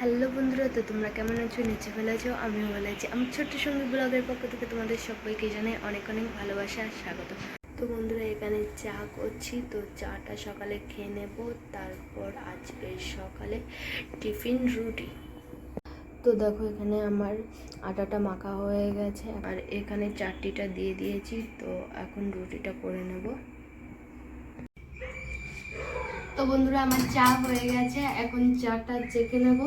Hello বন্ধুরা, তো তোমরা কেমন আছো? নিচে ভালো আছো? আমিও ভালো আছি। আমি ছোট্ট সঙ্গী ব্লগের পক্ষ থেকে তোমাদের সবাইকে জানাই অনেক অনেক ভালোবাসা আর স্বাগত। তো বন্ধুরা, এখানে চা করছি, তো চাটা সকালে খেয়ে নেব। তারপর আজকে সকালে টিফিন রুটি। তো দেখো, এখানে আমার আটাটা মাখা হয়ে গেছে আর এখানে চাটনিটা দিয়ে দিয়েছি। তো এখন রুটিটা করে নেব। তো বন্ধুরা, আমার চা হয়ে গেছে, এখন চাটা চেখে নেব।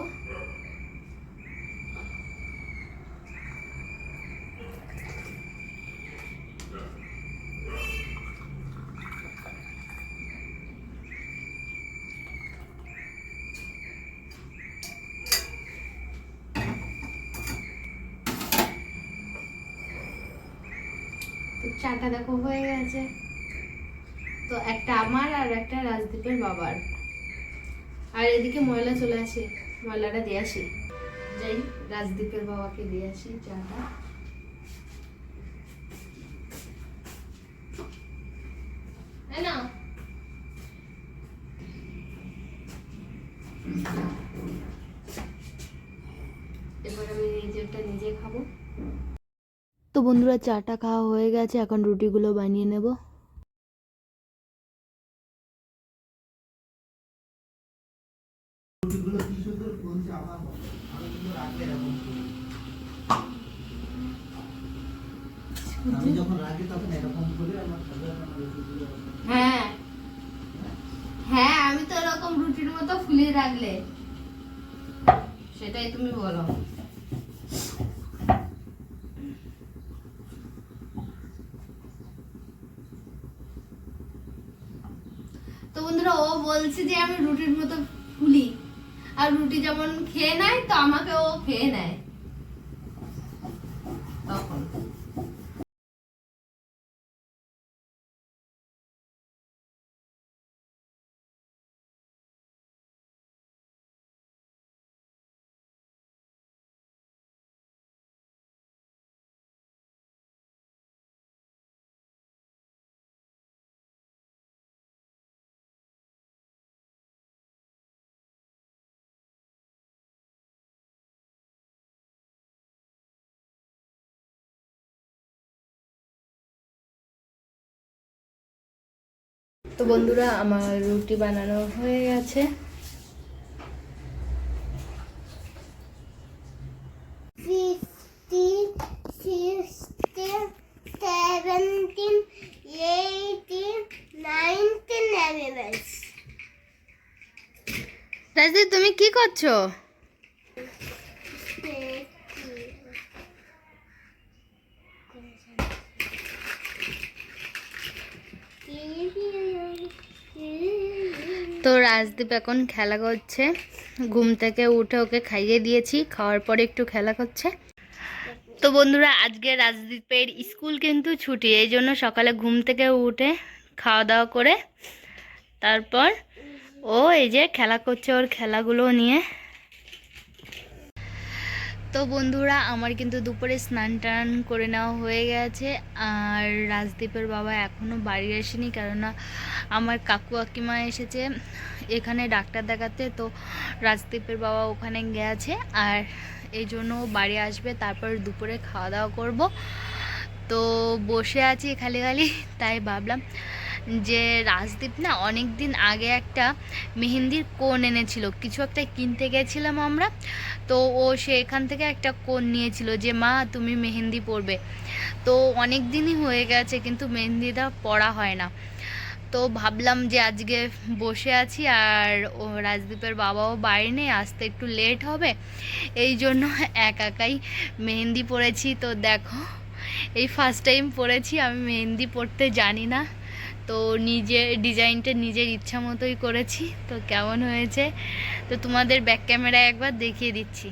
তো চাটা দেখো হয়ে গেছে। তো একটা আমার আর একটা রাজদীপের বাবার। আর এদিকে ময়লা চলে আসে, ময়লাটা দিয়ে আসি। যাই রাজদীপের বাবাকে দিয়ে আসি চাটা। না, এবার আমি নিজেরটা নিজে খাবো। তো বন্ধুরা, চাটা খাওয়া হয়ে গেছে, এখন রুটিগুলো বানিয়ে নেব। আমি যখন রাখি তখন এরকম করে আমার হ্যাঁ হ্যাঁ, আমি তো এরকম রুটির মতো ফুলিয়ে রাখলে সেটাই তুমি বলো। তো বন্ধুরা, ও বলছে যে আমি রুটির মতো ফুলি, আর রুটি যেমন খেয়ে নেয় তো আমাকে ও খেয়ে নেয় তখন। তো বন্ধুরা, আমার রুটি বানানো হয়ে গেছে। 15, 16, 17, 18, 19 levels। রাজদীপ, তুমি কি করছো? তো রাজদীপ এখন খেলা করছে। ঘুম থেকে উঠে ওকে খাইয়ে দিয়েছি, খাওয়ার পরে একটু খেলা করছে। তো বন্ধুরা, আজকে রাজদীপের স্কুল কিন্তু ছুটি, এই জন্য সকালে ঘুম থেকে উঠে খাওয়া দাওয়া করে তারপর ও এই যে খেলা করছে ওর খেলাগুলো নিয়ে। তো বন্ধুরা, আমার কিন্তু দুপুরে স্নান টান করে নেওয়া হয়ে গেছে। আর রাজদীপের বাবা এখনও বাড়ি আসেনি, কেননা আমার কাকু কাকিমা এসেছে এখানে ডাক্তার দেখাতে। তো রাজদীপের বাবা ওখানে গেছে, আর এই জন্য বাড়ি আসবে, তারপর দুপুরে খাওয়া দাওয়া করব। তো বসে আছি খালি খালি, তাই ভাবলাম যে রাজদীপ না অনেক দিন আগে একটা মেহেন্দির কোন এনেছিল, কিছু একটা কিনতে গেছিলাম আমরা। তো ও সেখান থেকে একটা কোন নিয়েছিল যে মা তুমি মেহেন্দি পরবে। তো অনেক দিনই হয়ে গেছে কিন্তু মেহেন্দিটা পরা হয় না। তো ভাবলাম যে আজকে বসে আছি আর ও রাজদীপের বাবাও বাড়ি নেই, আসতে একটু লেট হবে, এই জন্য একাই মেহেন্দি পরেছি। তো দেখো, এই ফার্স্ট টাইম পরেছি, আমি মেহেন্দি পরতে জানি না। তো নিজে ডিজাইনটা নিজের ইচ্ছা মতোই করেছি। তো কেমন হয়েছে তো তোমাদের ব্যাক ক্যামেরায় একবার দেখিয়ে দিচ্ছি।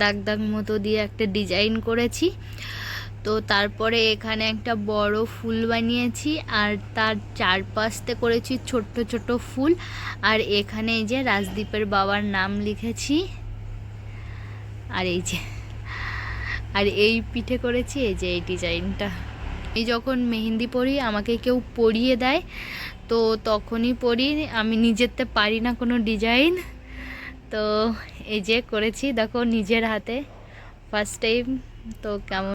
দাগ দাগ মতো দিয়ে একটা ডিজাইন করেছি। তো তারপরে এখানে একটা বড় ফুল বানিয়েছি, আর তার চারপাশতে করেছি ছোট্ট ছোট ফুল। আর এখানে এই যে রাজদীপের বাবার নাম লিখেছি। আর এই যে আর এই পিঠে করেছি এই যে এই ডিজাইনটা। আমি যখন মেহেন্দি পরি আমাকে কেউ পরিয়ে দেয়, তো তখনই পরি, আমি নিজেরতে পারি না কোনো ডিজাইন। তো এই যে করেছি, দেখো নিজের হাতে ফার্স্ট টাইম। তো কেমন,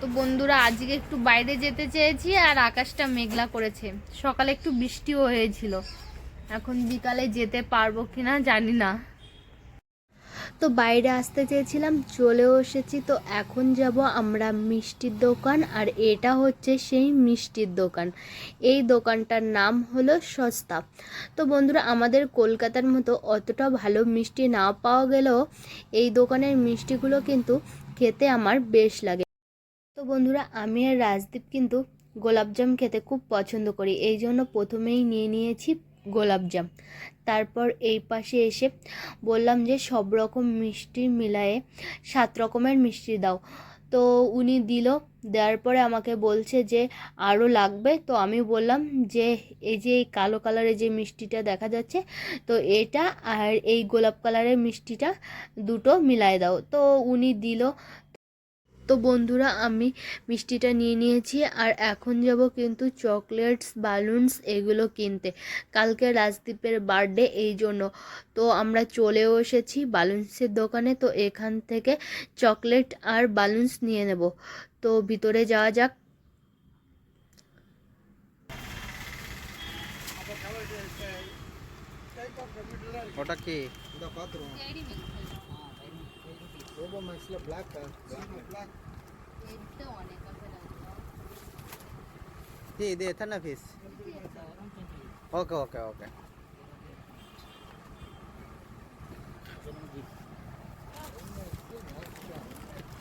তো বন্ধুরা আজকে একটু বাইরে যেতে চেয়েছি আর আকাশটা মেঘলা করেছে, সকালে একটু বৃষ্টিও হয়েছিল, এখন বিকালে যেতে পারবো কিনা জানি না। তো বাইরে আসতে চেয়েছিলাম, চলেও এসেছি। তো এখন যাব আমরা মিষ্টির দোকান, আর এটা হচ্ছে সেই মিষ্টির দোকান। এই দোকানটার নাম হলো সস্তা। তো বন্ধুরা আমাদের কলকাতার মতো অতটা ভালো মিষ্টি না পাওয়া গেলেও এই দোকানের মিষ্টিগুলো কিন্তু খেতে আমার বেশ লাগে। তো বন্ধুরা আমি আর রাজদীপ কিন্তু গোলাপজাম খেতে খুব পছন্দ করি, এই জন্য প্রথমেই নিয়ে নিয়েছি গোলাপজাম। তারপর এই পাশে এসে বললাম যে সব রকম মিষ্টি মিলায়ে 7 রকমের মিষ্টি দাও। তো উনি দিল, দেওয়ার পরে আমাকে বলছে যে আরও লাগবে। তো আমি বললাম যে এই যে এই কালো কালারের যে মিষ্টিটা দেখা যাচ্ছে, তো এটা আর এই গোলাপ কালারের মিষ্টিটা দুটো মিলায় দাও। তো উনি দিল। তো বন্ধুরা আমি মিষ্টিটা নিয়ে নিয়েছি, আর এখন যাব কিন্তু চকলেটস বালুনস এগুলো কিনতে। কালকে রাজদীপের বার্থডে, এই জন্য তো আমরা চলেও এসেছি বালুনসের দোকানে। তো এখান থেকে চকলেট আর বালুনস নিয়ে নেব। তো ভিতরে যাওয়া যাক। ওটা কি ఇది ఎత్తనా ఫీస్ ఓకే ఓకే ఓకే